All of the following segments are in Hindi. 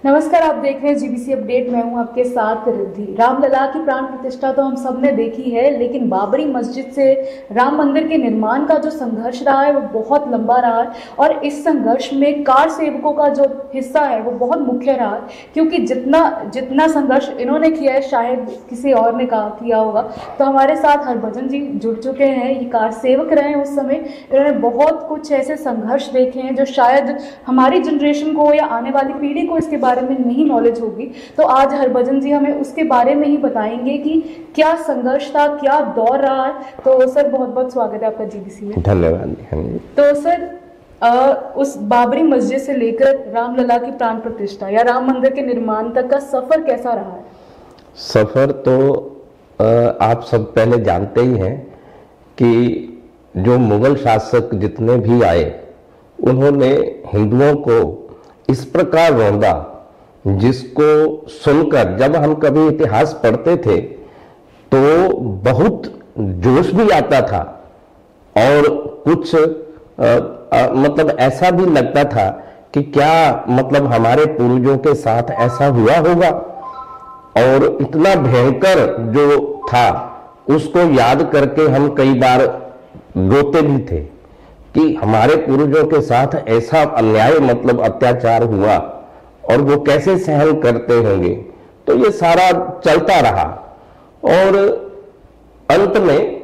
नमस्कार, आप देख रहे हैं जीबीसी अपडेट। मैं हूं आपके साथ रिद्धि। रामलला की प्राण प्रतिष्ठा तो हम सब ने देखी है, लेकिन बाबरी मस्जिद से राम मंदिर के निर्माण का जो संघर्ष रहा है वो बहुत लंबा रहा है। और इस संघर्ष में कार सेवकों का जो हिस्सा है वो बहुत मुख्य रहा है, क्योंकि जितना जितना संघर्ष इन्होंने किया है शायद किसी और ने किया होगा। तो हमारे साथ हरभजन जी जुड़ चुके हैं, ये कार सेवक रहे हैं उस समय। इन्होंने बहुत कुछ ऐसे संघर्ष देखे हैं जो शायद हमारी जनरेशन को या आने वाली पीढ़ी को इसके बारे में नहीं नॉलेज होगी। तो आज हरभजन जी हमें उसके बारे में ही बताएंगे कि क्या संघर्ष था, क्या दौर रहा है। तो सर, बहुत बहुत स्वागत है आपका जीबीसी में। धन्यवाद। तो सर, उस बाबरी मस्जिद से लेकर रामलला की प्राण प्रतिष्ठा या राम मंदिर के निर्माण तक का सफर कैसा रहा है? सफर तो आप सब पहले जानते ही हैं कि जो मुगल शासक जितने भी आए उन्होंने हिंदुओं को इस प्रकार रौंदा जिसको सुनकर जब हम कभी इतिहास पढ़ते थे तो बहुत जोश भी आता था और कुछ मतलब ऐसा भी लगता था कि क्या मतलब हमारे पूर्वजों के साथ ऐसा हुआ होगा। और इतना भयंकर जो था उसको याद करके हम कई बार रोते भी थे कि हमारे पूर्वजों के साथ ऐसा अन्याय मतलब अत्याचार हुआ और वो कैसे सहन करते होंगे। तो ये सारा चलता रहा और अंत में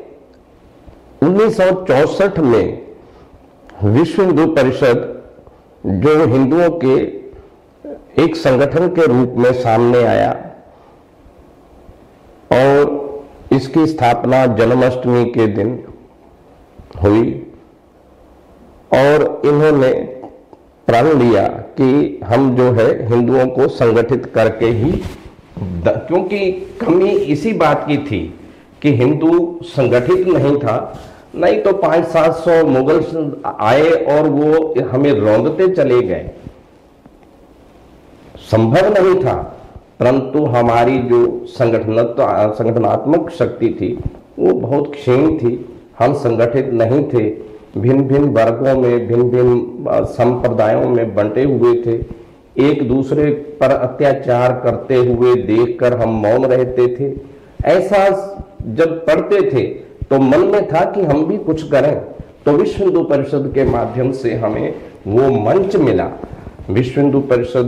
1964 में विश्व हिंदू परिषद जो हिंदुओं के एक संगठन के रूप में सामने आया और इसकी स्थापना जन्माष्टमी के दिन हुई और इन्होंने प्रण लिया कि हम जो है हिंदुओं को संगठित करके ही, क्योंकि कमी इसी बात की थी कि हिंदू संगठित नहीं था। नहीं तो 500-700 मुगल आए और वो हमें रौंदते चले गए, संभव नहीं था। परंतु हमारी जो संगठनात्मक शक्ति थी वो बहुत क्षीण थी, हम संगठित नहीं थे, भिन्न भिन्न वर्गों में भिन्न भिन्न संप्रदायों में बंटे हुए थे। एक दूसरे पर अत्याचार करते हुए देखकर हम मौन रहते थे। ऐसा जब पढ़ते थे तो मन में था कि हम भी कुछ करें। तो विश्व हिंदू परिषद के माध्यम से हमें वो मंच मिला। विश्व हिंदू परिषद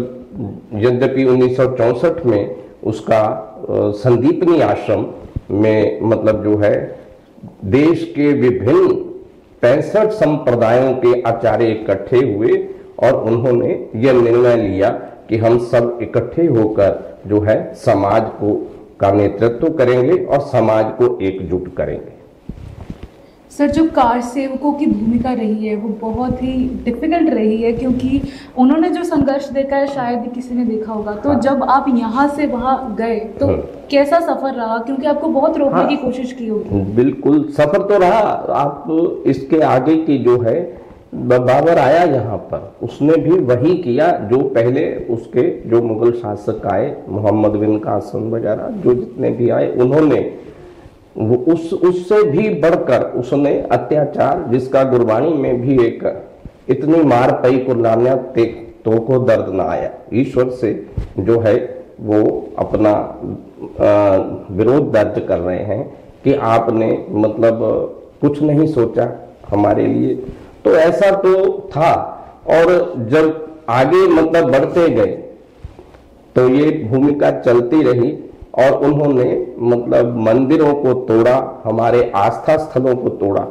यद्यपि 1964 में उसका संदीपनी आश्रम में मतलब जो है देश के विभिन्न 65 संप्रदायों के आचार्य इकट्ठे हुए और उन्होंने यह निर्णय लिया कि हम सब इकट्ठे होकर जो है समाज को का नेतृत्व करेंगे और समाज को एकजुट करेंगे। सर, जो कार सेवकों की भूमिका रही है वो बहुत ही डिफिकल्ट रही है, क्योंकि उन्होंने जो संघर्ष देखा है शायद ही किसी ने देखा होगा। तो जब आप यहाँ से वहाँ गए तो कैसा सफर रहा, क्योंकि आपको बहुत रोकने की कोशिश की होगी। बिल्कुल सफर तो रहा। आप इसके आगे की जो है बाबर आया यहाँ पर, उसने भी वही किया जो पहले उसके जो मुगल शासक आए, मोहम्मद बिन कासिम वगैरह जो जितने भी आए, उन्होंने वो उससे भी बढ़कर उसने अत्याचार, जिसका गुरबानी में भी एक इतनी मार पई कुर्लानिया तो को दर्द ना आया, ईश्वर से जो है वो अपना विरोध दर्ज कर रहे हैं कि आपने मतलब कुछ नहीं सोचा हमारे लिए। तो ऐसा तो था। और जब आगे मतलब बढ़ते गए तो ये भूमिका चलती रही और उन्होंने मतलब मंदिरों को तोड़ा, हमारे आस्था स्थलों को तोड़ा,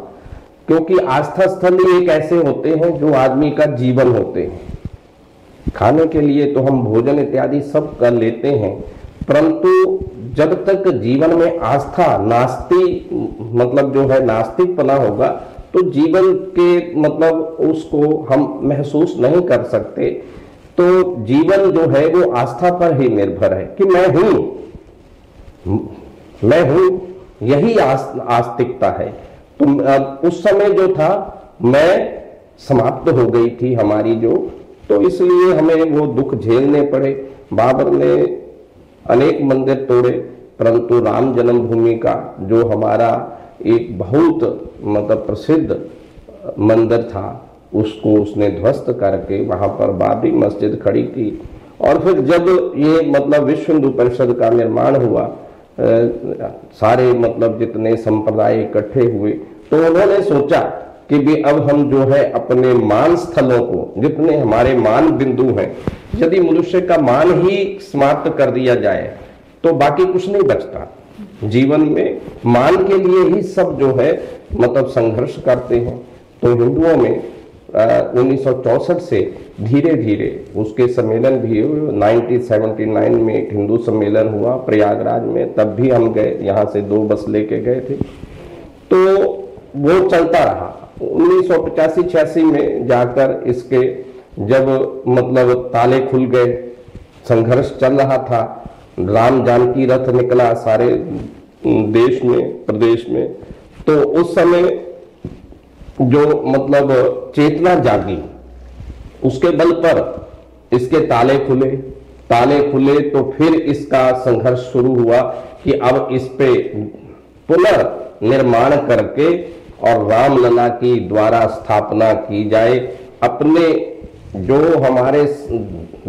क्योंकि आस्था स्थल एक ऐसे होते हैं जो आदमी का जीवन होते हैं। खाने के लिए तो हम भोजन इत्यादि सब कर लेते हैं, परंतु जब तक जीवन में आस्था मतलब जो है नास्तिकपना होगा तो जीवन के मतलब उसको हम महसूस नहीं कर सकते। तो जीवन जो है वो आस्था पर ही निर्भर है कि मैं हूं, यही आस्तिकता है। तो उस समय जो था मैं समाप्त हो गई थी हमारी जो, तो इसलिए हमें वो दुख झेलने पड़े। बाबर ने अनेक मंदिर तोड़े, परंतु राम जन्मभूमि का जो हमारा एक बहुत मतलब प्रसिद्ध मंदिर था उसको उसने ध्वस्त करके वहां पर बाबरी मस्जिद खड़ी की और फिर जब ये मतलब विश्व हिंदू परिषद का निर्माण हुआ, सारे मतलब जितने संप्रदाय इकट्ठे हुए, तो उन्होंने सोचा कि भी अब हम जो है अपने मान स्थलों को, जितने हमारे मान बिंदु हैं, यदि मनुष्य का मान ही समाप्त कर दिया जाए तो बाकी कुछ नहीं बचता। जीवन में मान के लिए ही सब जो है मतलब संघर्ष करते हैं। तो हिंदुओं में 1964 से धीरे धीरे उसके सम्मेलन भी हुए। 1979 में एक हिंदू सम्मेलन हुआ प्रयागराज में, तब भी हम गए, यहाँ से 2 बस लेके गए थे। तो वो चलता रहा। 1985-86 में जाकर इसके जब मतलब ताले खुल गए, संघर्ष चल रहा था, राम जानकी रथ निकला सारे देश में, प्रदेश में, तो उस समय जो मतलब चेतना जागी, उसके बल पर इसके ताले खुले तो फिर इसका संघर्ष शुरू हुआ कि अब इस पे पुनर्निर्माण करके और रामलला की द्वारा स्थापना की जाए। अपने जो हमारे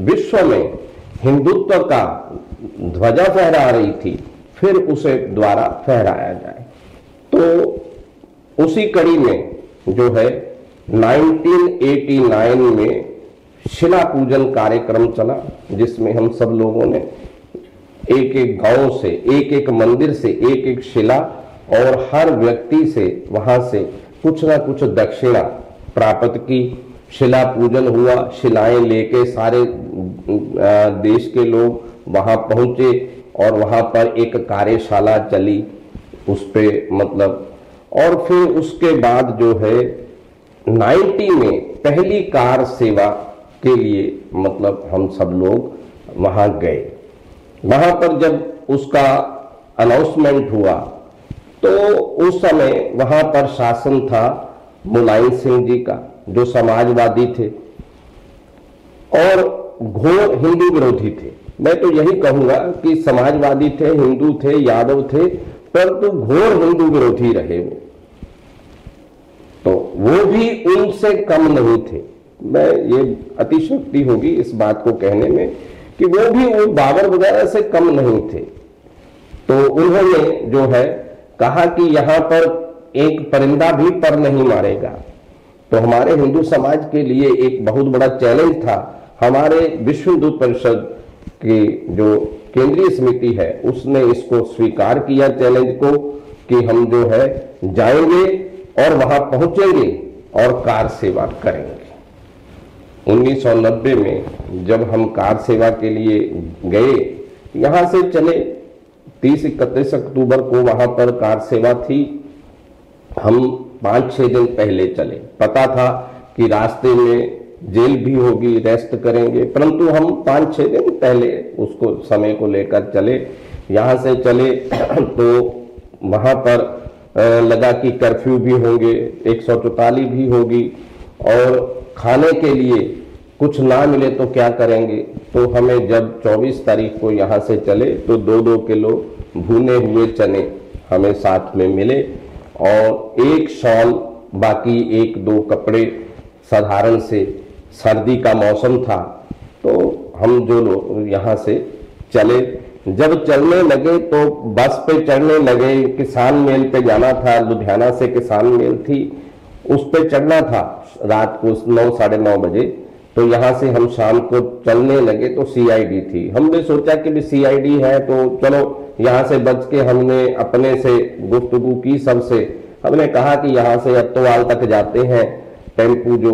विश्व में हिंदुत्व का ध्वजा फहरा रही थी, फिर उसे द्वारा फहराया जाए। तो उसी कड़ी में जो है 1989 में शिला पूजन कार्यक्रम चला, जिसमें हम सब लोगों ने एक एक गांव से, एक एक मंदिर से एक एक शिला, और हर व्यक्ति से वहां से कुछ ना कुछ दक्षिणा प्राप्त की। शिला पूजन हुआ, शिलाएं लेके सारे देश के लोग वहां पहुंचे और वहां पर एक कार्यशाला चली उस पे मतलब। और फिर उसके बाद जो है 90 में पहली कार सेवा के लिए मतलब हम सब लोग वहां गए। वहां पर जब उसका अनाउंसमेंट हुआ तो उस समय वहां पर शासन था मुलायम सिंह जी का, जो समाजवादी थे और घोर हिंदू विरोधी थे। मैं तो यही कहूंगा कि समाजवादी थे, हिंदू थे, यादव थे, परंतु घोर हिंदू विरोधी रहे वो। तो वो भी उनसे कम नहीं थे। मैं ये अतिशयोक्ति होगी इस बात को कहने में कि वो भी वो बाबर वगैरह से कम नहीं थे। तो उन्होंने जो है कहा कि यहां पर एक परिंदा भी पर नहीं मारेगा। तो हमारे हिंदू समाज के लिए एक बहुत बड़ा चैलेंज था। हमारे विश्व हिंदू परिषद की जो केंद्रीय समिति है उसने इसको स्वीकार किया चैलेंज को कि हम जो है जाएंगे और वहां पहुंचेंगे और कार सेवा करेंगे। 1990 में जब हम कार सेवा के लिए गए, यहां से चले 30-31 अक्टूबर को वहां पर कार सेवा थी। हम 5-6 दिन पहले चले, पता था कि रास्ते में जेल भी होगी, रेस्ट करेंगे, परंतु हम 5-6 दिन पहले उसको समय को लेकर चले। यहां से चले तो वहां पर लगा कि कर्फ्यू भी होंगे, 144 भी होगी और खाने के लिए कुछ ना मिले तो क्या करेंगे। तो हमें जब 24 तारीख को यहाँ से चले तो 2-2 किलो भुने हुए चने हमें साथ में मिले और एक शॉल, बाकी 1-2 कपड़े साधारण से। सर्दी का मौसम था तो हम जो लोग यहाँ से चले, जब चलने लगे तो बस पे चढ़ने लगे। किसान मेल पे जाना था, लुधियाना से किसान मेल थी, उस पे चढ़ना था रात को 9-9:30 बजे। तो यहाँ से हम शाम को चलने लगे तो सीआईडी थी। हमने सोचा कि भी सीआईडी है तो चलो यहाँ से बच के, हमने अपने से गुफ्तगू की सबसे। हमने कहा कि यहाँ से अत्तोवाल तक जाते हैं, टेम्पू जो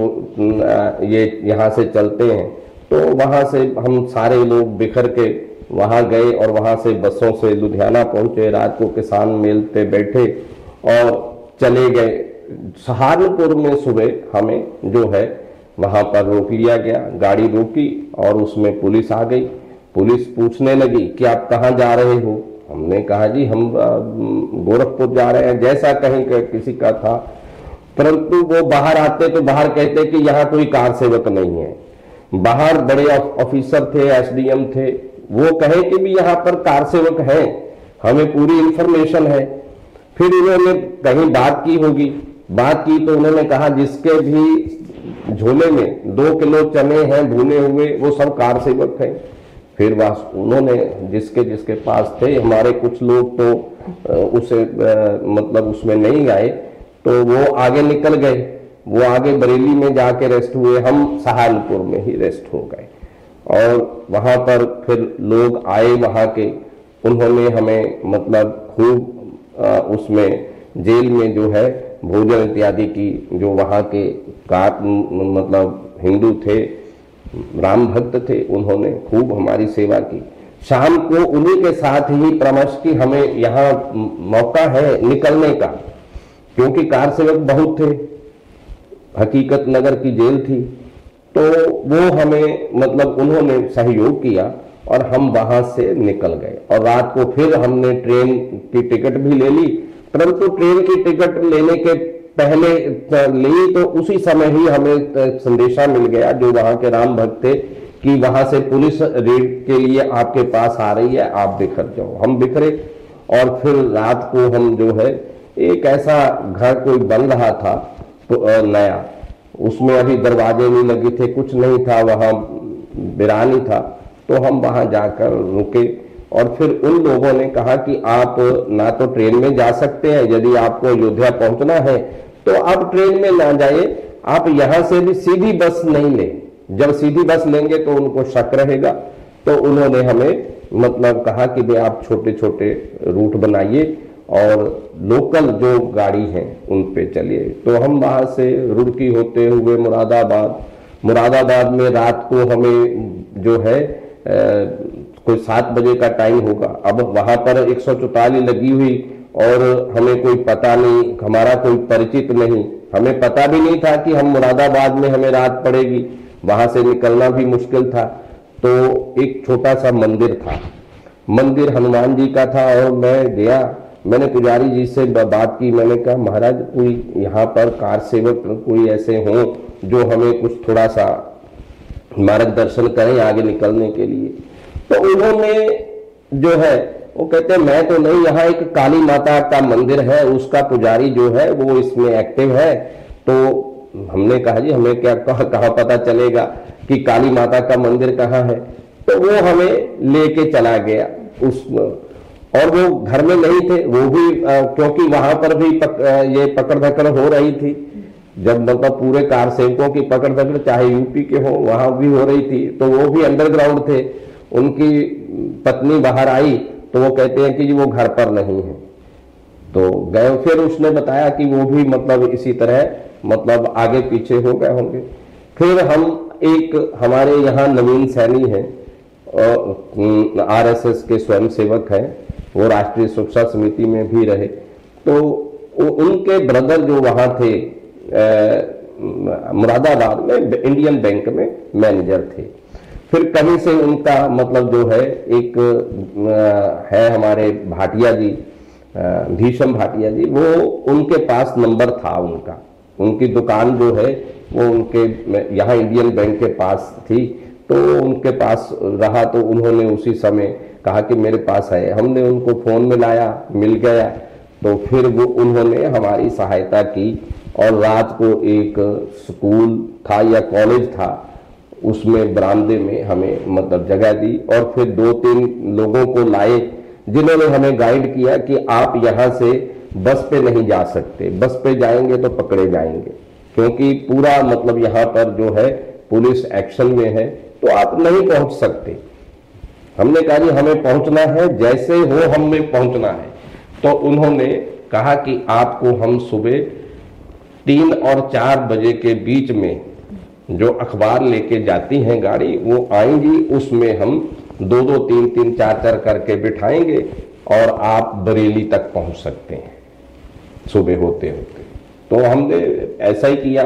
ये यहाँ से चलते हैं। तो वहां से हम सारे लोग बिखर के वहां गए और वहां से बसों से लुधियाना पहुंचे। रात को किसान मेल पे बैठे और चले गए। सहारनपुर में सुबह हमें जो है वहां पर रोक लिया गया, गाड़ी रोकी और उसमें पुलिस आ गई। पुलिस पूछने लगी कि आप कहाँ जा रहे हो। हमने कहा जी हम गोरखपुर जा रहे हैं, जैसा कहीं किसी का था। परंतु वो बाहर आते तो बाहर कहते कि यहाँ कोई कार सेवक नहीं है। बाहर बड़े ऑफिसर थे, एसडीएम थे, वो कहे कि भी यहाँ पर कार सेवक है, हमें पूरी इंफॉर्मेशन है। फिर उन्होंने कहीं बात की होगी, बात की तो उन्होंने कहा जिसके भी झोले में 2 किलो चने हैं भुने हुए, वो सब कार सेवक हैं। फिर वह उन्होंने जिसके जिसके पास थे, हमारे कुछ लोग तो उसे मतलब उसमें नहीं आए, तो वो आगे निकल गए, वो आगे बरेली में जाके रेस्ट हुए, हम सहारनपुर में ही रेस्ट हो गए। और वहां पर फिर लोग आए वहां के, उन्होंने हमें मतलब खूब उसमें जेल में जो है भोजन इत्यादि की, जो वहां के मतलब हिंदू थे, राम भक्त थे, उन्होंने खूब हमारी सेवा की। शाम को उन्हीं के साथ ही परामर्श की हमें यहाँ मौका है निकलने का, क्योंकि कार सेवक बहुत थे, हकीकत नगर की जेल थी, तो वो हमें मतलब उन्होंने सहयोग किया और हम वहां से निकल गए। और रात को फिर हमने ट्रेन की टिकट भी ले ली, परंतु ट्रेन की टिकट लेने के पहले ली तो उसी समय ही हमें संदेशा मिल गया जो वहां के राम भक्त थे कि वहां से पुलिस रेड के लिए आपके पास आ रही है, आप बिखर जाओ। हम बिखरे और फिर रात को हम जो है एक ऐसा घर कोई बन रहा था तो नया, उसमें अभी दरवाजे नहीं लगे थे, कुछ नहीं था, वहां बिरानी था, तो हम वहां जाकर रुके। और फिर उन लोगों ने कहा कि आप ना तो ट्रेन में जा सकते हैं, यदि आपको अयोध्या पहुंचना है तो आप ट्रेन में ना जाए, आप यहां से भी सीधी बस नहीं लें, जब सीधी बस लेंगे तो उनको शक रहेगा। तो उन्होंने हमें मतलब कहा कि भाई आप छोटे छोटे रूट बनाइए और लोकल जो गाड़ी है उन पे चलिए। तो हम वहां से रुड़की होते हुए मुरादाबाद में रात को हमें जो है कोई 7 बजे का टाइम होगा। अब वहां पर 144 लगी हुई और हमें कोई पता नहीं, हमारा कोई परिचित नहीं, हमें पता भी नहीं था कि हम मुरादाबाद में हमें रात पड़ेगी, वहां से निकलना भी मुश्किल था। तो एक छोटा सा मंदिर था, मंदिर हनुमान जी का था, और मैं गया, मैंने पुजारी जी से बात की, मैंने कहा महाराज कोई यहाँ पर कार सेवक कोई ऐसे हों जो हमें कुछ थोड़ा सा मार्गदर्शन करें आगे निकलने के लिए। तो उन्होंने जो है वो कहते हैं मैं तो नहीं, यहाँ एक काली माता का मंदिर है, उसका पुजारी जो है वो इसमें एक्टिव है। तो हमने कहा जी हमें क्या कहाँ पता चलेगा कि काली माता का मंदिर कहाँ है। तो वो हमें लेके चला गया और वो घर में नहीं थे, वो भी क्योंकि वहां पर भी ये पकड़ धकड़ हो रही थी, जब मतलब पूरे कार सेवकों की पकड़ धकड़ चाहे यूपी के हो वहां भी हो रही थी, तो वो भी अंडरग्राउंड थे। उनकी पत्नी बाहर आई तो वो कहते हैं कि जी वो घर पर नहीं है। तो गए, फिर उसने बताया कि वो भी मतलब इसी तरह मतलब आगे पीछे हो गए होंगे। फिर हम एक हमारे यहाँ नवीन सैनी है, आरएसएस के स्वयं सेवक हैं, वो राष्ट्रीय सुरक्षा समिति में भी रहे, तो उनके ब्रदर जो वहां थे मुरादाबाद में इंडियन बैंक में मैनेजर थे। फिर कहीं से उनका मतलब जो है एक है हमारे भाटिया जी, भीषम भाटिया जी, वो उनके पास नंबर था उनका, उनकी दुकान जो है वो उनके यहाँ इंडियन बैंक के पास थी, तो उनके पास रहा। तो उन्होंने उसी समय कहा कि मेरे पास है, हमने उनको फोन मिलाया, मिल गया। तो फिर वो उन्होंने हमारी सहायता की और रात को एक स्कूल था या कॉलेज था, उसमें बरामदे में हमें मतलब जगह दी और फिर 2-3 लोगों को लाए जिन्होंने हमें गाइड किया कि आप यहाँ से बस पे नहीं जा सकते, बस पे जाएंगे तो पकड़े जाएंगे, क्योंकि पूरा मतलब यहाँ पर जो है पुलिस एक्शन में है, तो आप नहीं पहुंच सकते। हमने कहा जी हमें पहुंचना है, जैसे हो हमें पहुंचना है। तो उन्होंने कहा कि आपको हम सुबह 3 और 4 बजे के बीच में जो अखबार लेके जाती हैं गाड़ी वो आएंगी, उसमें हम 2-2, 3-3, 4-4 करके बिठाएंगे और आप बरेली तक पहुंच सकते हैं सुबह होते होते। तो हमने ऐसा ही किया,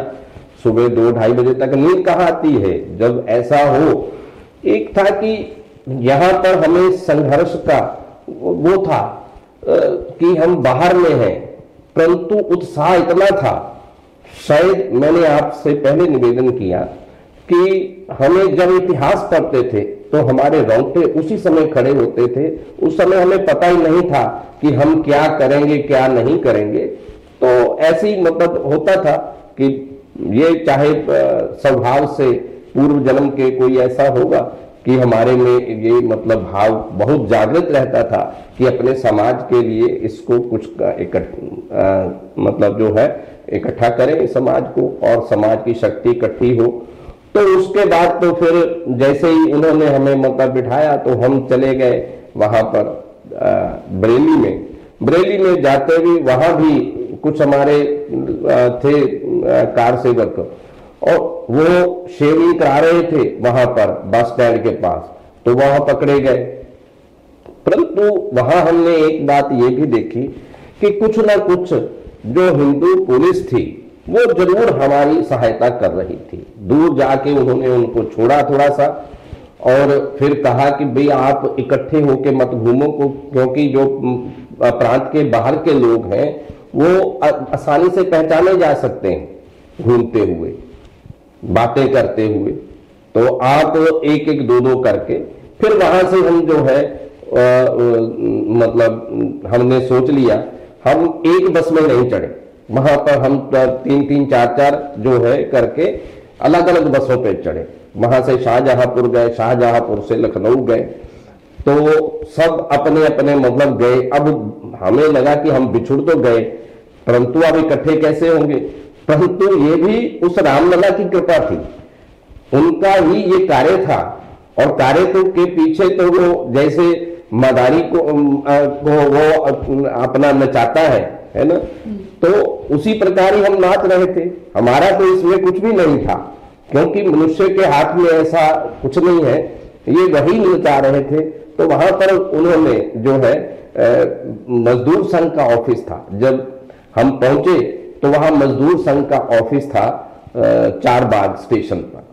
सुबह 2-2:30 बजे तक। नींद कहाँ आती है जब ऐसा हो। एक था कि यहाँ पर हमें संघर्ष का वो था कि हम बाहर में हैं, परंतु उत्साह इतना था, शायद मैंने आपसे पहले निवेदन किया कि हमें जब इतिहास पढ़ते थे तो हमारे रोंगटे उसी समय खड़े होते थे। उस समय हमें पता ही नहीं था कि हम क्या करेंगे क्या नहीं करेंगे। तो ऐसी मतलब होता था कि ये चाहे स्वभाव से पूर्व जन्म के कोई ऐसा होगा कि हमारे में ये मतलब भाव बहुत जागृत रहता था कि अपने समाज के लिए इसको कुछ मतलब जो है इकट्ठा करें समाज को, और समाज की शक्ति इकट्ठी हो। तो उसके बाद तो फिर जैसे ही उन्होंने हमें मतलब बिठाया तो हम चले गए वहां पर बरेली में जाते भी वहां भी कुछ हमारे थे कार सेवक, और वो शेविंग करा रहे थे वहां पर बस स्टैंड के पास, तो वहां पकड़े गए। परंतु वहां हमने एक बात ये भी देखी कि कुछ ना कुछ जो हिंदू पुलिस थी वो जरूर हमारी सहायता कर रही थी। दूर जाके उन्होंने उनको छोड़ा थोड़ा सा, और फिर कहा कि भाई आप इकट्ठे होके मत घूमो को, क्योंकि जो प्रांत के बाहर के लोग हैं वो आसानी से पहचाने जा सकते हैं घूमते हुए, बातें करते हुए। तो आप एक एक दो करके फिर वहां से हम जो है मतलब हमने सोच लिया हम एक बस में नहीं चढ़े, वहां पर हम 3-3, 4-4 जो है करके अलग अलग बसों पे चढ़े। वहां से शाहजहांपुर गए, शाहजहांपुर से लखनऊ गए, तो सब अपने अपने मतलब गए। अब हमें लगा कि हम बिछुड़ तो गए, परंतु अब इकट्ठे कैसे होंगे। परंतु ये भी उस रामलला की कृपा थी, उनका ही ये कार्य था, और कार्य तो के पीछे तो वो जैसे मदारी को वो अपना नचाता है ना, तो उसी प्रकार ही हम नाच रहे थे। हमारा तो इसमें कुछ भी नहीं था, क्योंकि मनुष्य के हाथ में ऐसा कुछ नहीं है, ये वही नचा रहे थे। तो वहां पर उन्होंने जो है मजदूर संघ का ऑफिस था, जब हम पहुंचे तो वहां मजदूर संघ का ऑफिस था चारबाग स्टेशन पर।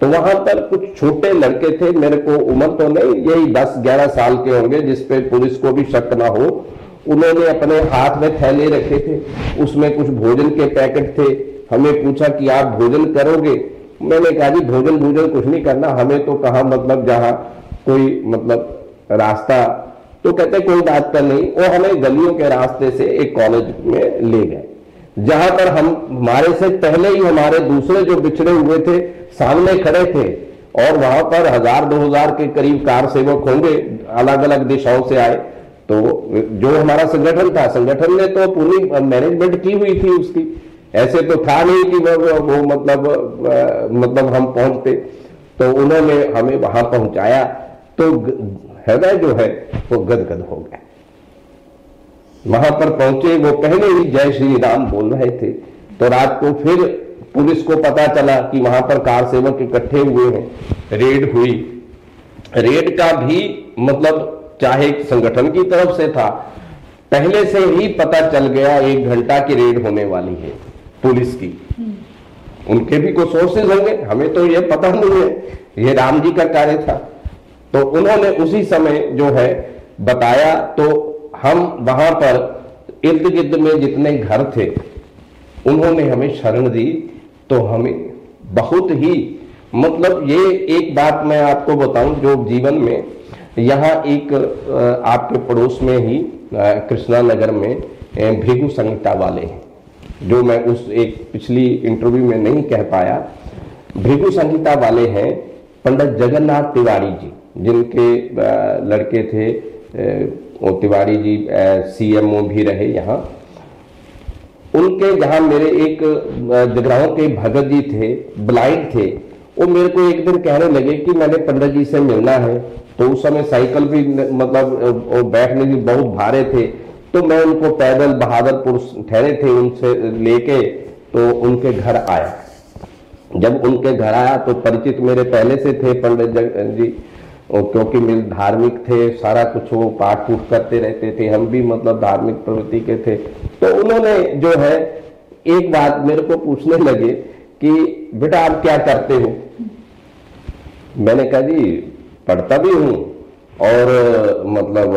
तो वहां पर कुछ छोटे लड़के थे, मेरे को उम्र तो नहीं, यही 10-11 साल के होंगे, जिसपे पुलिस को भी शक ना हो। उन्होंने अपने हाथ में थैले रखे थे, उसमें कुछ भोजन के पैकेट थे। हमें पूछा कि आप भोजन करोगे? मैंने कहा जी भोजन कुछ नहीं करना, हमें तो कहा मतलब जहां कोई मतलब रास्ता, तो कहते कोई बात का नहीं। वो हमें गलियों के रास्ते से एक कॉलेज में ले गए, जहां पर हमारे से पहले ही हमारे दूसरे जो बिछड़े हुए थे सामने खड़े थे, और वहां पर 1000-2000 के करीब कार सेवक होंगे, अलग अलग दिशाओं से आए। तो जो हमारा संगठन था, संगठन ने तो पूरी मैनेजमेंट की हुई थी उसकी, ऐसे तो था नहीं कि वो मतलब हम पहुंचते। तो उन्होंने हमें वहां पहुंचाया, तो हृदय जो है वो गदगद हो गया। वहां पर पहुंचे, वो पहले ही जय श्री राम बोल रहे थे। तो रात को फिर पुलिस को पता चला कि वहां पर कार सेवक इकट्ठे हुए हैं, रेड हुई। रेड का भी मतलब चाहे संगठन की तरफ से था, पहले से ही पता चल गया 1 घंटा की रेड होने वाली है पुलिस की। उनके भी कुछ सोर्सेज होंगे, हमें तो ये पता नहीं है, ये राम जी का कार्य था। तो उन्होंने उसी समय जो है बताया, तो हम वहां पर इर्द गिर्द में जितने घर थे उन्होंने हमें शरण दी। तो हमें बहुत ही मतलब ये एक बात मैं आपको बताऊं, जो जीवन में यहाँ एक आपके पड़ोस में ही कृष्णा नगर में भृगु संहिता वाले हैं, जो मैं उस एक पिछली इंटरव्यू में नहीं कह पाया। भृगु संहिता वाले हैं पंडित जगन्नाथ तिवारी जी, जिनके लड़के थे तिवारी जी CMO भी रहे यहाँ। उनके जहां मेरे एक जगराहों के भगत जी थे, ब्लाइंड थे, वो मेरे को एक दिन कहने लगे कि मैंने पंडित जी से मिलना है। तो उस समय साइकिल भी मतलब बैठने की बहुत भारे थे, तो मैं उनको पैदल बहादुरपुर ठहरे थे उनसे लेके तो उनके घर आया। जब उनके घर आया तो परिचित मेरे पहले से थे पंडित जी, क्योंकि मेरे धार्मिक थे, सारा कुछ वो पाठ पूठ करते रहते थे, हम भी मतलब धार्मिक प्रवृत्ति के थे। तो उन्होंने जो है एक बात मेरे को पूछने लगे कि बेटा आप क्या करते हो? मैंने कहा जी पढ़ता भी हूं, और मतलब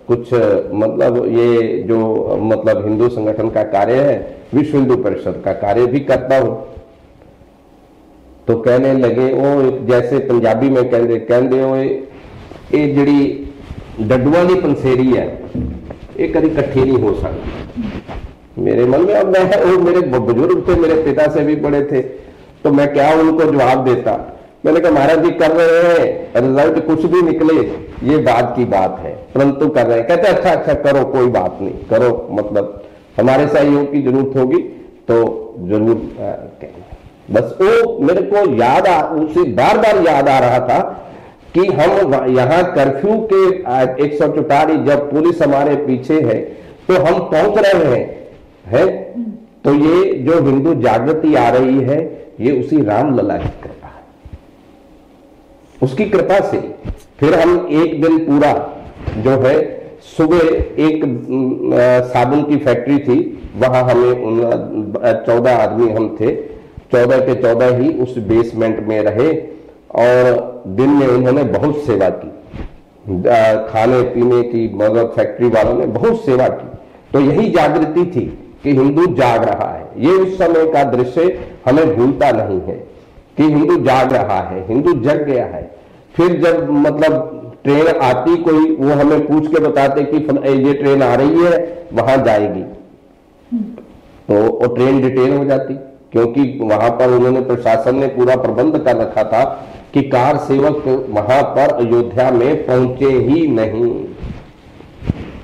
कुछ मतलब ये जो मतलब हिंदू संगठन का कार्य है, विश्व हिंदू परिषद का कार्य भी करता हूं। तो कहने लगे वो जैसे पंजाबी में कहते हो ये जड़ी डड्डुआ की पंसेरी है, ये कभी इकट्ठी नहीं हो सकती। मेरे मन में, अब मैं, वो मेरे बुजुर्ग थे, मेरे पिता से भी बड़े थे, तो मैं क्या उनको जवाब देता। मैंने कहा महाराज जी कर रहे हैं, रिजल्ट कुछ भी निकले ये बात की बात है, परंतु कर रहे हैं। कहते अच्छा अच्छा करो, कोई बात नहीं, करो, मतलब हमारे सहयोग की जरूरत होगी तो जरूर कहेंगे। बस वो मेरे को उसे बार बार याद आ रहा था कि हम यहाँ कर्फ्यू के 144 जब पुलिस हमारे पीछे है तो हम पहुंच रहे हैं, तो ये जो हिंदू जागृति आ रही है ये उसी रामलला की कृपा है, उसकी कृपा से। फिर हम एक दिन पूरा जो है, सुबह एक साबुन की फैक्ट्री थी, वहां हमें 14 आदमी हम थे, 14 के 14 ही उस बेसमेंट में रहे और दिन में उन्होंने बहुत सेवा की, खाने पीने की, मगर फैक्ट्री वालों ने बहुत सेवा की। तो यही जागृति थी कि हिंदू जाग रहा है। ये उस समय का दृश्य हमें भूलता नहीं है कि हिंदू जाग रहा है, हिंदू जग गया है। फिर जब मतलब ट्रेन आती कोई, वो हमें पूछ के बताते कि ये ट्रेन आ रही है, वहां जाएगी, तो वो ट्रेन डिटेल हो जाती, क्योंकि वहां पर उन्होंने, प्रशासन ने पूरा प्रबंध कर रखा था कि कार सेवक वहां पर अयोध्या में पहुंचे ही नहीं।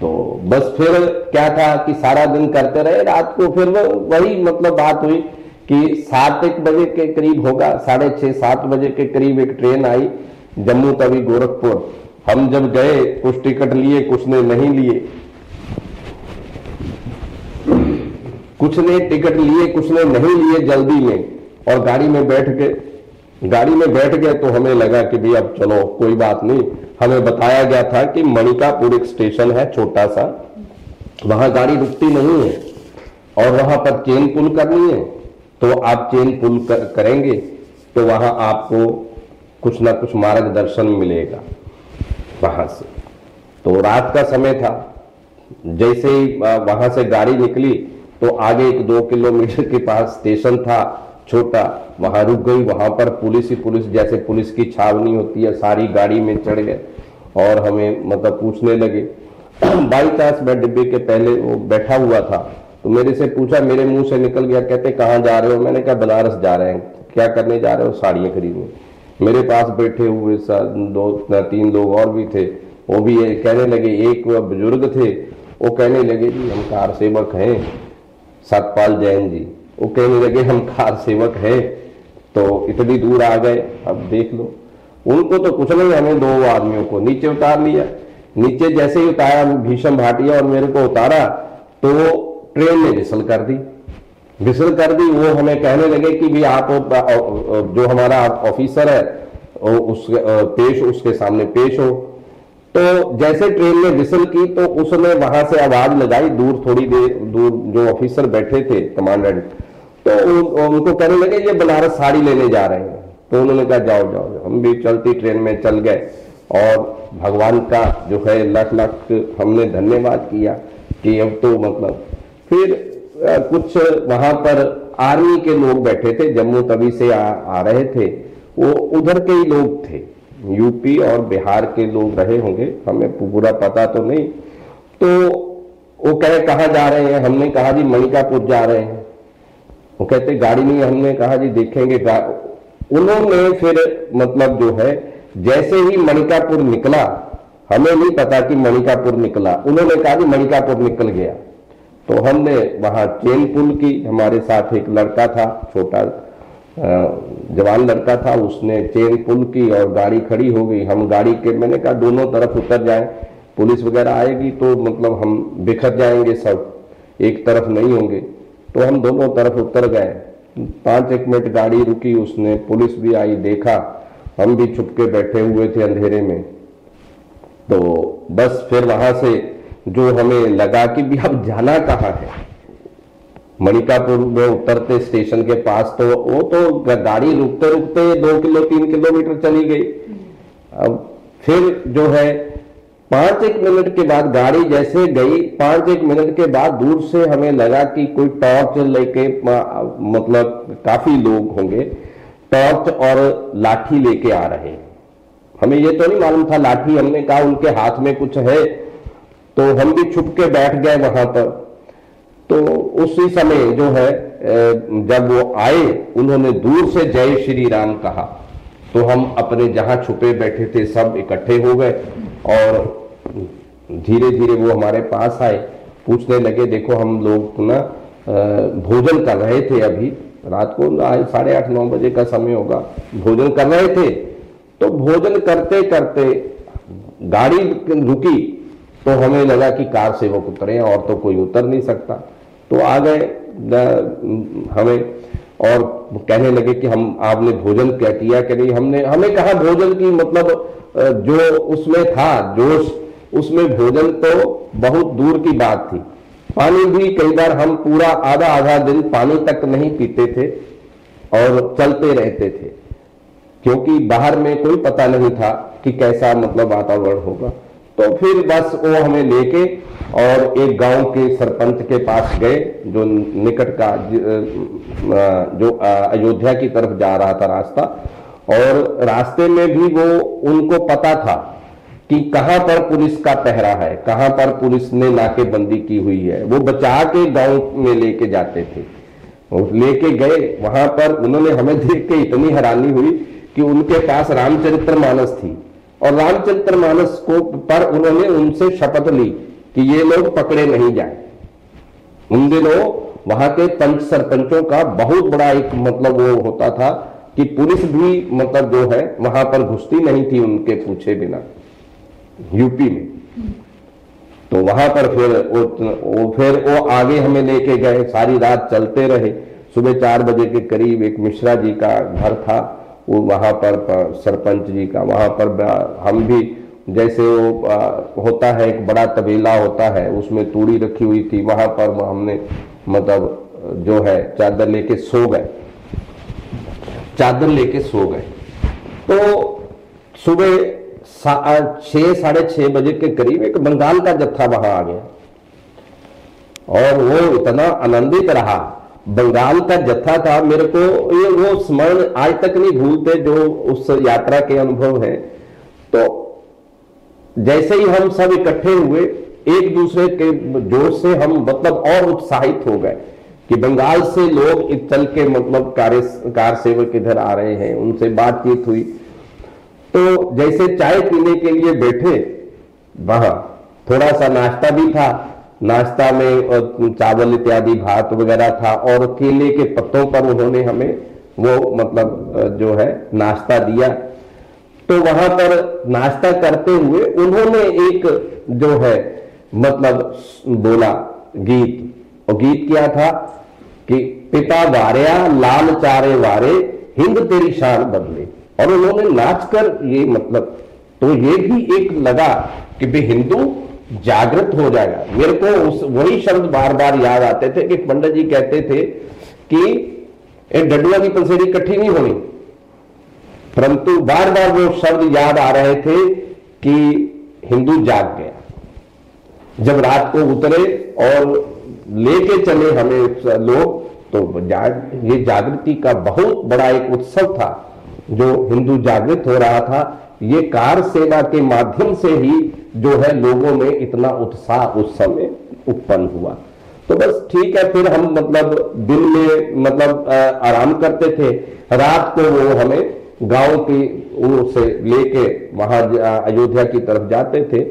तो बस फिर क्या था कि सारा दिन करते रहे, रात को फिर वही मतलब बात हुई कि 7-1 बजे के करीब होगा, 6:30-7 बजे के करीब एक ट्रेन आई जम्मू तवी गोरखपुर। हम जब गए, कुछ टिकट लिए, कुछ ने नहीं लिए, कुछ ने टिकट लिए, कुछ ने नहीं लिए जल्दी में, और गाड़ी में बैठ गए तो हमें लगा कि भाई अब चलो कोई बात नहीं। हमें बताया गया था कि मणिकापुर एक स्टेशन है छोटा सा, वहां गाड़ी रुकती नहीं है और वहां पर चेन पुल करनी है, तो आप चेन पुल करेंगे तो वहां आपको कुछ ना कुछ मार्गदर्शन मिलेगा वहां से। तो रात का समय था, जैसे ही वहां से गाड़ी निकली तो आगे 1-2 किलोमीटर के पास स्टेशन था छोटा, वहां रुक गई। वहां पर पुलिस ही पुलिस, जैसे पुलिस की छावनी होती है, सारी गाड़ी में चढ़ गए और हमें मतलब पूछने लगे। बाई चांस मैं डिब्बे के पहले वो बैठा हुआ था, तो मेरे से पूछा, मेरे मुंह से निकल गया, कहते कहाँ जा रहे हो? मैंने कहा बनारस जा रहे हैं। क्या करने जा रहे हो? साड़ियां खरीदने। मेरे पास बैठे हुए 2-3 लोग और भी थे, वो भी कहने लगे। एक बुजुर्ग थे, वो कहने लगे जी हम कार सेवक हैं, सतपाल जैन जी, वो कहने लगे हम कार सेवक हैं, तो इतनी दूर आ गए, अब देख लो। उनको तो कुछ नहीं, हमें 2 आदमियों को नीचे उतार लिया। नीचे जैसे ही उतारा भीषम भाटिया और मेरे को उतारा, तो ट्रेन ने विसल कर दी। वो हमें कहने लगे कि भी आप जो हमारा ऑफिसर है उसके सामने पेश हो। तो जैसे ट्रेन ने विसल की तो उसने वहां से आवाज लगाई, दूर, थोड़ी देर दूर जो ऑफिसर बैठे थे कमांडेंट, तो उनको कहने लगे ये बनारस साड़ी लेने जा रहे हैं। तो उन्होंने कहा जाओ जाओ। हम भी चलती ट्रेन में चल गए और भगवान का जो है लख हमने धन्यवाद किया कि अब तो मतलब। फिर कुछ वहां पर आर्मी के लोग बैठे थे, जम्मू तवी से आ रहे थे, वो उधर के ही लोग थे, यूपी और बिहार के लोग रहे होंगे, हमें पूरा पता तो नहीं। तो वो कहे कहाँ जा रहे हैं? हमने कहा जी मणिकापुर जा रहे हैं। वो कहते गाड़ी नहीं, हमने कहा जी देखेंगे। उन्होंने फिर मतलब जो है जैसे ही मणिकापुर निकला, हमें नहीं पता कि मणिकापुर निकला, उन्होंने कहा जी मणिकापुर निकल गया। तो हमने वहां चेन पुल की, हमारे साथ एक लड़का था, छोटा जवान लड़का था, उसने चेन पुल की और गाड़ी खड़ी हो गई। हम गाड़ी के, मैंने कहा दोनों तरफ उतर जाएं, पुलिस वगैरह आएगी तो मतलब हम बिखर जाएंगे, सब एक तरफ नहीं होंगे। तो हम दोनों तरफ उतर गए। 5-1 मिनट गाड़ी रुकी, उसने पुलिस भी आई, देखा, हम भी छुप के बैठे हुए थे अंधेरे में। तो बस फिर वहां से जो हमें लगा कि भी अब जाना कहाँ है, मणिकापुर में उतरते स्टेशन के पास, तो वो तो गाड़ी रुकते रुकते 2-3 किलोमीटर चली गई। अब फिर जो है 5-1 मिनट के बाद गाड़ी जैसे गई, 5-1 मिनट के बाद दूर से हमें लगा कि कोई टॉर्च लेके, मतलब काफी लोग होंगे, टॉर्च और लाठी लेके आ रहे हैं। हमें ये तो नहीं मालूम था लाठी, हमने कहा उनके हाथ में कुछ है, तो हम भी छुप के बैठ गए वहां पर। तो उसी समय जो है जब वो आए, उन्होंने दूर से जय श्री राम कहा, तो हम अपने जहां छुपे बैठे थे सब इकट्ठे हो गए और धीरे धीरे वो हमारे पास आए, पूछने लगे, देखो हम लोग ना भोजन कर रहे थे, अभी रात को 8:30-9 बजे का समय होगा, भोजन कर रहे थे। तो भोजन करते करते गाड़ी रुकी तो हमें लगा कि कार सेवक उतरे और तो कोई उतर नहीं सकता, तो आ गए हमें और कहने लगे कि हम आपने भोजन क्या किया कि नहीं। हमें कहा भोजन की मतलब जो उसमें था जोश, उसमें भोजन तो बहुत दूर की बात थी। पानी भी कई बार हम पूरा आधा दिन पानी तक नहीं पीते थे और चलते रहते थे, क्योंकि बाहर में कोई पता नहीं था कि कैसा मतलब वातावरण होगा। तो फिर बस वो हमें लेके और एक गांव के सरपंच के पास गए, जो निकट का जो अयोध्या की तरफ जा रहा था रास्ता, और रास्ते में भी वो उनको पता था कि कहां पर पुलिस का पहरा है, कहां पर पुलिस ने नाकेबंदी की हुई है। वो बचा के गांव में लेके जाते थे, लेके गए वहां पर। उन्होंने हमें देख के इतनी हैरानी हुई कि उनके पास रामचरितमानस थी और रामचरितमानस को पर उन्होंने उनसे शपथ ली कि ये लोग पकड़े नहीं जाए। उन दिनों वहां के पंच सरपंचों का बहुत बड़ा एक मतलब वो होता था कि पुलिस भी मतलब जो है वहां पर घुसती नहीं थी उनके पूछे बिना, यूपी में। तो वहां पर फिर वो आगे हमें लेके गए, सारी रात चलते रहे। सुबह 4 बजे के करीब एक मिश्रा जी का घर था, वो वहां पर सरपंच जी का, वहां पर हम भी जैसे वो होता है एक बड़ा तबेला होता है, उसमें तूड़ी रखी हुई थी, वहां पर हमने मतलब जो है चादर लेके सो गए। तो सुबह 6-6:30 बजे के करीब एक बंगाल का जत्था वहां आ गया और वो इतना आनंदित रहा। बंगाल का जत्था था, मेरे को ये वो स्मरण आज तक नहीं भूलते जो उस यात्रा के अनुभव हैं। तो जैसे ही हम सब इकट्ठे हुए, एक दूसरे के जोश से हम मतलब और उत्साहित हो गए कि बंगाल से लोग चल के मतलब कार सेवक इधर आ रहे हैं। उनसे बातचीत हुई, तो जैसे चाय पीने के लिए बैठे, वहां थोड़ा सा नाश्ता भी था, नाश्ता में चावल इत्यादि भात वगैरह था और केले के पत्तों पर उन्होंने हमें वो मतलब जो है नाश्ता दिया। तो वहां पर नाश्ता करते हुए उन्होंने एक जो है मतलब बोला गीत, और गीत क्या था कि पिता वार्या लाल चारे वारे हिंद तेरी शान बदले, और उन्होंने नाचकर ये मतलब, तो ये भी एक लगा कि भाई हिंदू जागृत हो जाएगा। मेरे को वही शब्द बार बार याद आते थे कि पंडित जी कहते थे कि एक डडुआ की पंसेरी इकट्ठी नहीं होनी, परंतु बार बार वो शब्द याद आ रहे थे कि हिंदू जाग गया। जब रात को उतरे और लेके चले हमें लोग, तो ये जागृति का बहुत बड़ा एक उत्सव था जो हिंदू जागृत हो रहा था। ये कार सेवा के माध्यम से ही जो है लोगों में इतना उत्साह उस समय उत्पन्न हुआ। तो बस ठीक है, फिर हम मतलब दिन में मतलब आराम करते थे, रात को वो हमें गांव की से लेके वहां अयोध्या की तरफ जाते थे।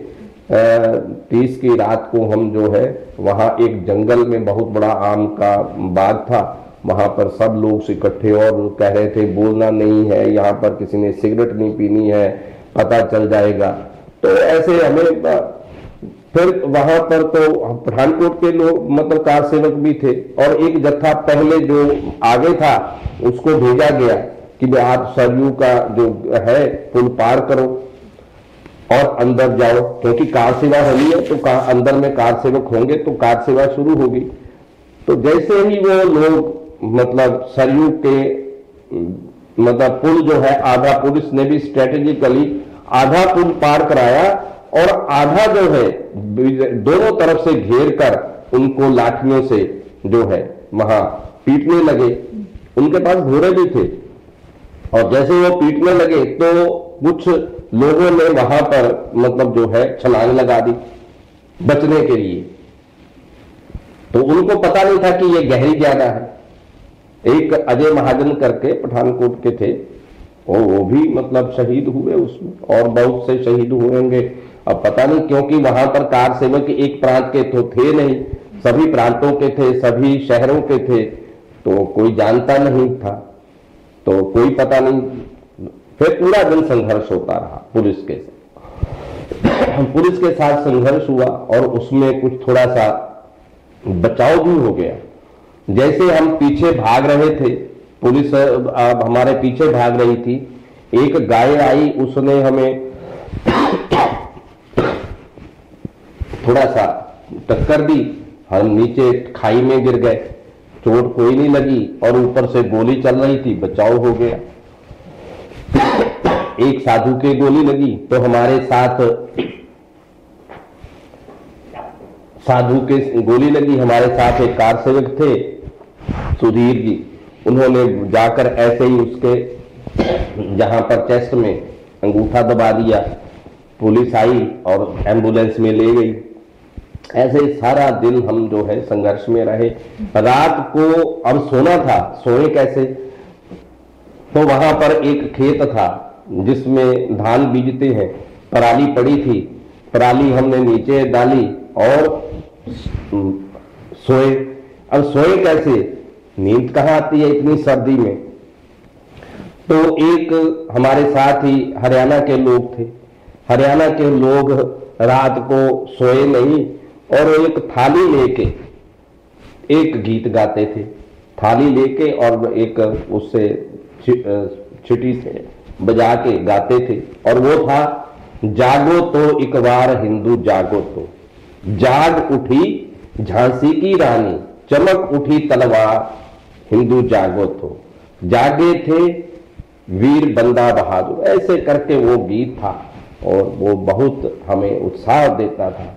30 की रात को हम जो है वहां एक जंगल में बहुत बड़ा आम का बाग था, वहां पर सब लोग इकट्ठे और कह रहे थे बोलना नहीं है, यहाँ पर किसी ने सिगरेट नहीं पीनी है, पता चल जाएगा। तो ऐसे हमें फिर वहां पर तो पठानकोट के लोग मतलब कार सेवक भी थे और एक जत्था पहले जो आगे था उसको भेजा गया कि आप सरयू का जो है पुल पार करो और अंदर जाओ, क्योंकि कार सेवा होनी है तो अंदर में कार सेवक होंगे तो कार सेवा शुरू होगी। तो जैसे ही वो लोग मतलब सरयू के मतलब पुल जो है आधा, पुलिस ने भी स्ट्रेटेजिकली आधा पुल पार कराया और आधा जो है दोनों तरफ से घेर कर उनको लाठियों से जो है वहां पीटने लगे। उनके पास घोड़े भी थे और जैसे वो पीटने लगे तो कुछ लोगों ने वहां पर मतलब जो है छलांग लगा दी बचने के लिए। तो उनको पता नहीं था कि ये गहरी ज्यादा है। एक अजय महाजन करके पठानकोट के थे, और वो भी मतलब शहीद हुए उसमें, और बहुत से शहीद हुएंगे। अब पता नहीं, क्योंकि वहां पर कार सेवक एक प्रांत के तो थे नहीं, सभी प्रांतों के थे, सभी शहरों के थे, तो कोई जानता नहीं था, तो कोई पता नहीं। फिर पूरा दिन संघर्ष होता रहा पुलिस के साथ। पुलिस के साथ संघर्ष हुआ और उसमें कुछ थोड़ा सा बचाव भी हो गया। जैसे हम पीछे भाग रहे थे, पुलिस अब हमारे पीछे भाग रही थी, एक गाय आई, उसने हमें थोड़ा सा टक्कर दी, हम नीचे खाई में गिर गए, चोट कोई नहीं लगी, और ऊपर से गोली चल रही थी, बचाव हो गया। एक साधु के गोली लगी तो हमारे साथ साधु के गोली लगी, हमारे साथ एक कार सेवक थे सुधीर जी, उन्होंने जाकर ऐसे ही उसके जहां पर चेस्ट में अंगूठा दबा दिया। पुलिस आई और एम्बुलेंस में ले गई। ऐसे सारा दिन हम जो है संघर्ष में रहे। रात को अब सोना था, सोए कैसे? तो वहां पर एक खेत था जिसमें धान बीजते हैं, पराली पड़ी थी, पराली हमने नीचे डाली और सोए। अब सोए कैसे? नींद कहां आती है इतनी सर्दी में? तो एक हमारे साथ ही हरियाणा के लोग थे, हरियाणा के लोग रात को सोए नहीं और एक थाली लेके एक गीत गाते थे, थाली लेके और एक उससे छिटी से बजा के गाते थे, और वो था जागो तो एक बार हिंदू जागो तो, जाग उठी झांसी की रानी, चमक उठी तलवार, हिंदू जागो तो, जागे थे वीर बंदा बहादुर। ऐसे करके वो गीत था और वो बहुत हमें उत्साह देता था।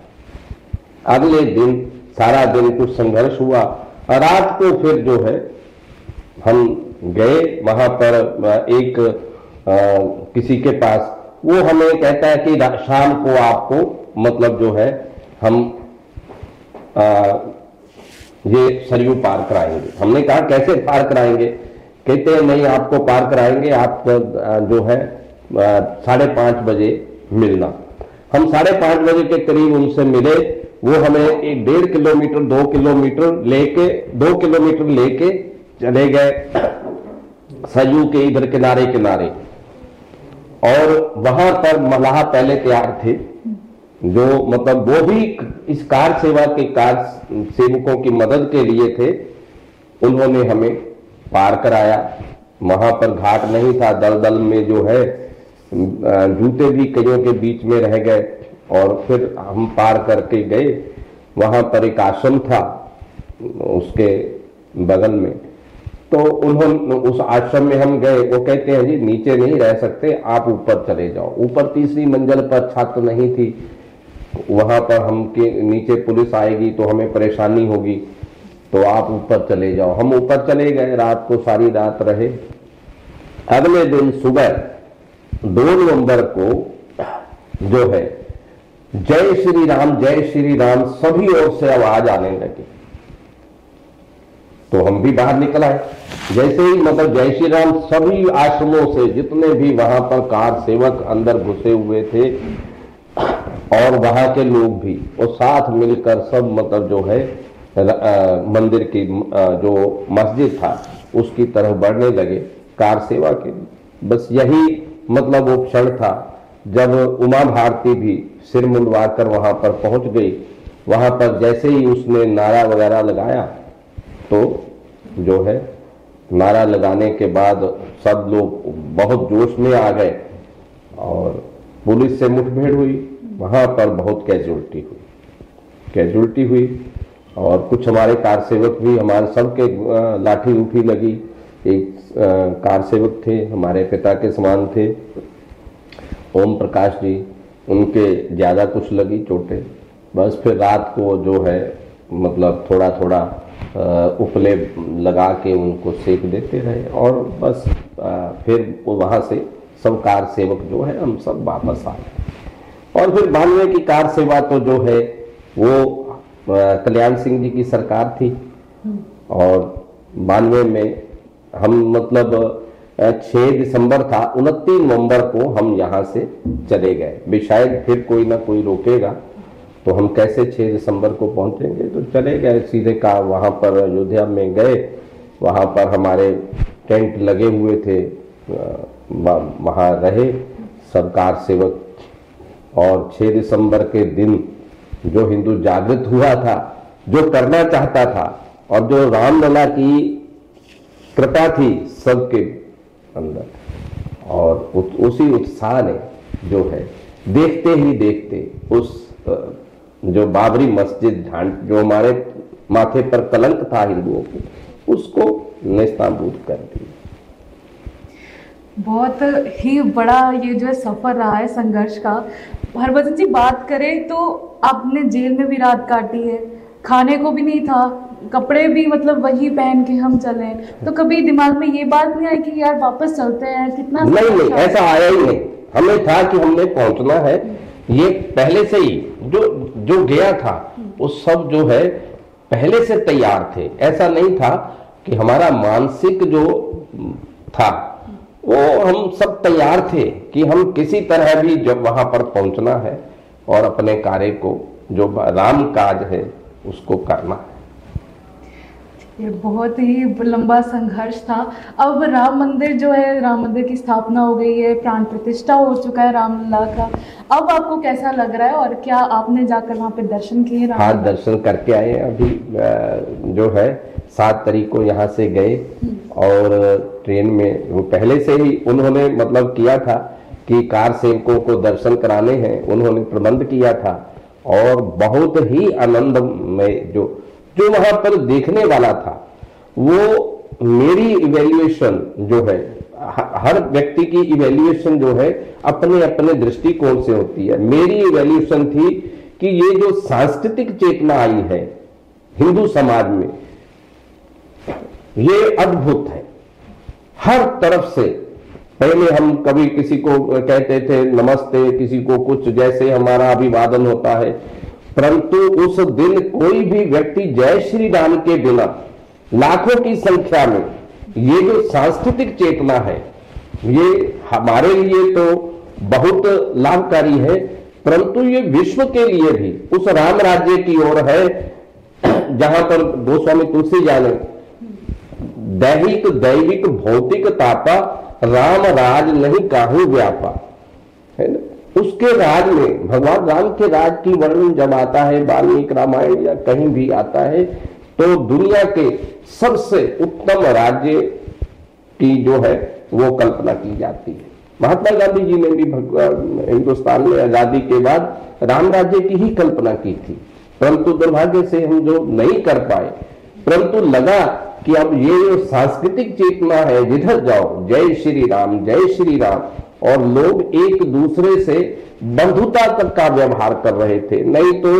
अगले दिन सारा दिन कुछ संघर्ष हुआ, रात को फिर जो है हम गए वहां पर एक किसी के पास, वो हमें कहता है कि शाम को आपको मतलब जो है हम ये सरयू पार कराएंगे। हमने कहा कैसे पार कराएंगे? कहते हैं नहीं, आपको पार कराएंगे, आप जो है 5:30 बजे मिलना। हम 5:30 बजे के करीब उनसे मिले। वो हमें 1.5 किलोमीटर 2 किलोमीटर लेके चले गए सरयू के इधर किनारे किनारे, और वहां पर मलाह पहले तैयार थे, जो मतलब वो भी इस कार सेवा के कार सेवकों की मदद के लिए थे। उन्होंने हमें पार कराया। वहां पर घाट नहीं था, दलदल में जो है जूते भी कईयों के बीच में रह गए, और फिर हम पार करके गए। वहां पर एक आश्रम था उसके बगल में, तो उन्होंने उस आश्रम में हम गए। वो कहते हैं जी नीचे नहीं रह सकते, आप ऊपर चले जाओ। ऊपर तीसरी मंजिल पर छत नहीं थी, वहां पर हम के नीचे पुलिस आएगी तो हमें परेशानी होगी, तो आप ऊपर चले जाओ। हम ऊपर चले गए, रात को सारी रात रहे। अगले दिन सुबह 2 नवंबर को जो है जय श्री राम सभी ओर से आवाज आने लगी। तो हम भी बाहर निकल आए। जैसे ही मतलब जय श्री राम सभी आश्रमों से जितने भी वहां पर कार सेवक अंदर घुसे हुए थे और वहां के लोग भी, वो साथ मिलकर सब मतलब जो है मंदिर की जो मस्जिद था उसकी तरफ बढ़ने लगे कार सेवा के लिए। बस यही मतलब वो क्षण था जब उमा भारती भी सिर मुंडवाकर वहां पर पहुंच गई। वहां पर जैसे ही उसने नारा वगैरह लगाया तो जो है नारा लगाने के बाद सब लोग बहुत जोश में आ गए और पुलिस से मुठभेड़ हुई। वहां पर बहुत कैजुअल्टी हुई और कुछ हमारे कार सेवक भी, हमारे सबके लाठी उठी लगी। एक कार सेवक थे, हमारे पिता के समान थे, ओम प्रकाश जी, उनके ज्यादा कुछ लगी चोटें। बस फिर रात को जो है मतलब थोड़ा थोड़ा उपले लगा के उनको सेक देते रहे और बस फिर वहां से सब कार सेवक जो है हम सब वापस आ गए। और फिर 92 की कार सेवा तो जो है वो कल्याण सिंह जी की सरकार थी और 92 में हम मतलब 6 दिसंबर था, 29 नवंबर को हम यहाँ से चले गए। भी शायद फिर कोई ना कोई रोकेगा तो हम कैसे 6 दिसंबर को पहुंचेंगे, तो चले गए सीधे का वहाँ पर अयोध्या में गए। वहाँ पर हमारे टेंट लगे हुए थे, वहाँ रहे सरकार सेवक। और 6 दिसंबर के दिन जो हिंदू जागृत हुआ था, जो करना चाहता था और जो रामलला की कृपा थी सबके अंदर, और उसी उत्साह ने जो है देखते ही देखते उस जो बाबरी मस्जिद जो हमारे माथे पर कलंक था हिंदुओं के, उसको नेस्तनाबूद कर दिया। बहुत ही बड़ा ये जो है सफर रहा है संघर्ष का। हरभजन जी, बात करें तो आपने जेल में भी रात काटी है, खाने को भी नहीं था, कपड़े भी मतलब वही पहन के हम चले, तो कभी दिमाग में ये बात नहीं आई कि यार वापस चलते हैं? कितना नहीं, ऐसा आया ही नहीं। हमें था कि हमने पहुंचना है, ये पहले से ही जो गया था वो सब जो है पहले से तैयार थे। ऐसा नहीं था कि हमारा मानसिक जो था वो हम सब तैयार थे कि हम किसी तरह भी जब वहां पर पहुंचना है और अपने कार्य को जो राम काज है उसको करना है। ये बहुत ही लंबा संघर्ष था। अब राम मंदिर जो है, राम मंदिर की स्थापना हो गई है, प्राण प्रतिष्ठा हो चुका है रामलला का। अब आपको कैसा लग रहा है और क्या आपने जाकर वहाँ पे दर्शन किए? हाँ, दर्शन करके आए। अभी जो है 7 तारीख को यहाँ से गए और ट्रेन में वो पहले से ही उन्होंने मतलब किया था कि कार सेवकों को दर्शन कराने हैं, उन्होंने प्रबंध किया था। और बहुत ही आनंद में जो वहां पर देखने वाला था, वो मेरी इवैल्यूएशन जो है, हर व्यक्ति की इवैल्यूएशन जो है अपने अपने दृष्टिकोण से होती है। मेरी इवैल्यूएशन थी कि ये जो सांस्कृतिक चेतना आई है हिंदू समाज में, ये अद्भुत है हर तरफ से। पहले हम कभी किसी को कहते थे नमस्ते, किसी को कुछ, जैसे हमारा अभिवादन होता है, परंतु उस दिन कोई भी व्यक्ति जय श्री राम के बिना लाखों की संख्या में ये जो सांस्कृतिक चेतना है ये हमारे लिए तो बहुत लाभकारी है, परंतु ये विश्व के लिए भी उस राम राज्य की ओर है जहां पर गोस्वामी तुलसी जाने दैहिक दैविक भौतिक तापा राम राज नहीं काहू व्यापा, है ना। उसके राज में, भगवान राम के राज की वर्णन जब आता है वाल्मीकि रामायण या कहीं भी आता है, तो दुनिया के सबसे उत्तम राज्य की जो है वो कल्पना की जाती है। महात्मा गांधी जी ने भी हिंदुस्तान में आजादी के बाद राम राज्य की ही कल्पना की थी, परंतु दुर्भाग्य से हम जो नहीं कर पाए। परंतु लगा कि अब ये जो सांस्कृतिक चेतना है, जिधर जाओ जय श्री राम जय श्री राम, और लोग एक दूसरे से बंधुता तक का व्यवहार कर रहे थे। नहीं तो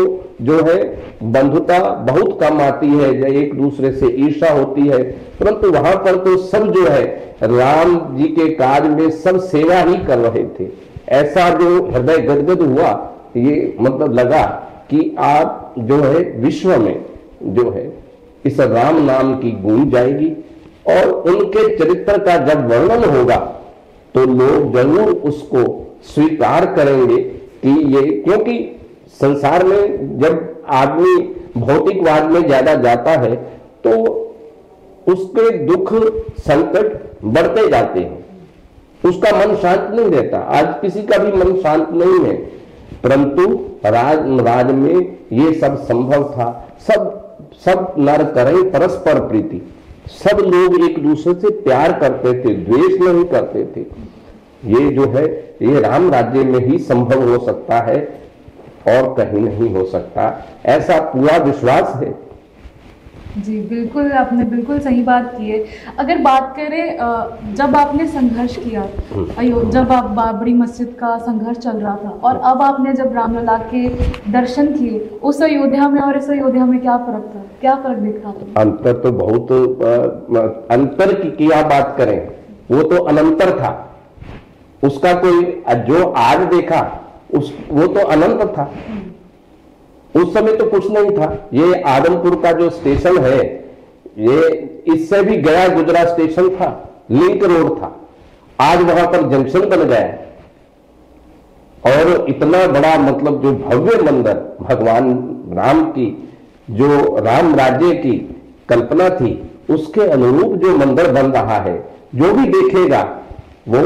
जो है बंधुता बहुत कम आती है, जब एक दूसरे से ईर्ष्या होती है, परंतु वहां पर तो सब जो है राम जी के कार्य में सब सेवा ही कर रहे थे। ऐसा जो हृदय गदगद हुआ, ये मतलब लगा कि आप जो है विश्व में जो है इस राम नाम की गूंज जाएगी और उनके चरित्र का जब वर्णन होगा तो लोग जरूर उसको स्वीकार करेंगे कि ये, क्योंकि संसार में जब आदमी भौतिकवाद में ज्यादा जाता है तो उसके दुख संकट बढ़ते जाते हैं, उसका मन शांत नहीं रहता। आज किसी का भी मन शांत नहीं है, परंतु राज में ये सब संभव था। सब नर करें परस्पर प्रीति, सब लोग एक दूसरे से प्यार करते थे, द्वेष नहीं करते थे। ये जो है ये राम राज्य में ही संभव हो सकता है और कहीं नहीं हो सकता, ऐसा पूरा विश्वास है। जी बिल्कुल, आपने बिल्कुल सही बात की है। अगर बात करें जब आपने संघर्ष किया, जब आप बाबरी मस्जिद का संघर्ष चल रहा था और अब आपने जब रामलला के दर्शन किए, उस अयोध्या में और इस अयोध्या में क्या फर्क था, क्या फर्क दिखा? अंतर तो बहुत, अंतर की क्या बात करें, वो तो अनंतर था। उसका कोई जो आज देखा वो तो अनंत था। उस समय तो कुछ नहीं था। ये आदमपुर का जो स्टेशन है, ये इससे भी गया गुजरा स्टेशन था, लिंक रोड था। आज वहां पर जंक्शन बन गया है और इतना बड़ा मतलब जो भव्य मंदिर भगवान राम की, जो राम राज्य की कल्पना थी, उसके अनुरूप जो मंदिर बन रहा है, जो भी देखेगा वो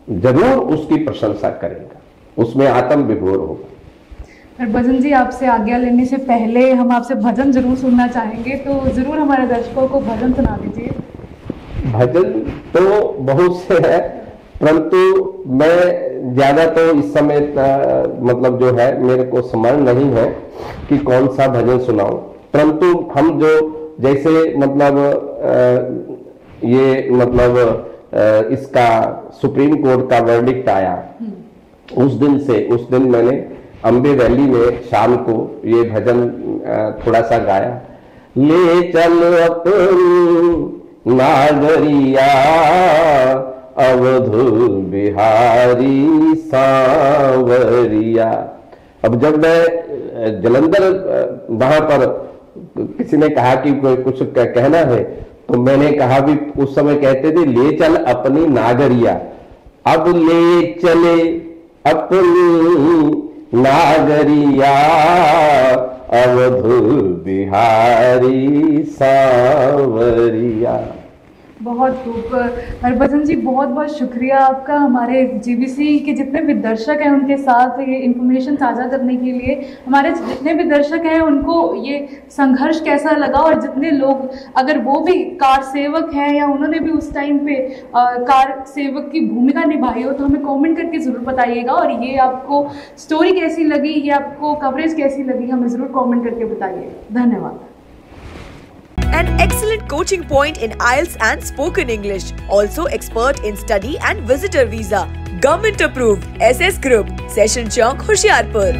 जरूर उसकी प्रशंसा करेगा, उसमें आत्म विभोर होगा। हरभजन जी, आपसे आज्ञा लेने से पहले हम आपसे भजन जरूर सुनना चाहेंगे, तो जरूर हमारे दर्शकों को भजन सुना दीजिए। भजन तो बहुत से है, परंतु मैं ज्यादा तो इस समय मतलब जो है मेरे को स्मरण नहीं है कि कौन सा भजन सुनाऊं, परंतु हम जो जैसे मतलब ये मतलब इसका सुप्रीम कोर्ट का वर्डिक्ट आया, उस दिन मैंने अम्बे वैली में शाम को ये भजन थोड़ा सा गाया। ले चल अपनी नागरिया अवधु बिहारी सांवरिया। अब जब मैं जलंधर वहां पर किसी ने कहा कि कोई कुछ कहना है, तो मैंने कहा भी, उस समय कहते थे ले चल अपनी नागरिया, अब ले चले अपनी नागरिया अवधु बिहारी सांवरिया। बहुत खूब हरभजन जी, बहुत बहुत शुक्रिया आपका हमारे जीबीसी के जितने भी दर्शक हैं उनके साथ ये इन्फॉर्मेशन साझा करने के लिए। हमारे जितने भी दर्शक हैं उनको ये संघर्ष कैसा लगा, और जितने लोग अगर वो भी कार सेवक हैं या उन्होंने भी उस टाइम पे कार सेवक की भूमिका निभाई हो, तो हमें कमेंट करके ज़रूर बताइएगा। और ये आपको स्टोरी कैसी लगी, ये आपको कवरेज कैसी लगी, हमें ज़रूर कमेंट करके बताइए। धन्यवाद। An excellent coaching point in IELTS and spoken English. Also expert in study and visitor visa. Government approved. SS Group. Session Chowk, Hoshiarpur.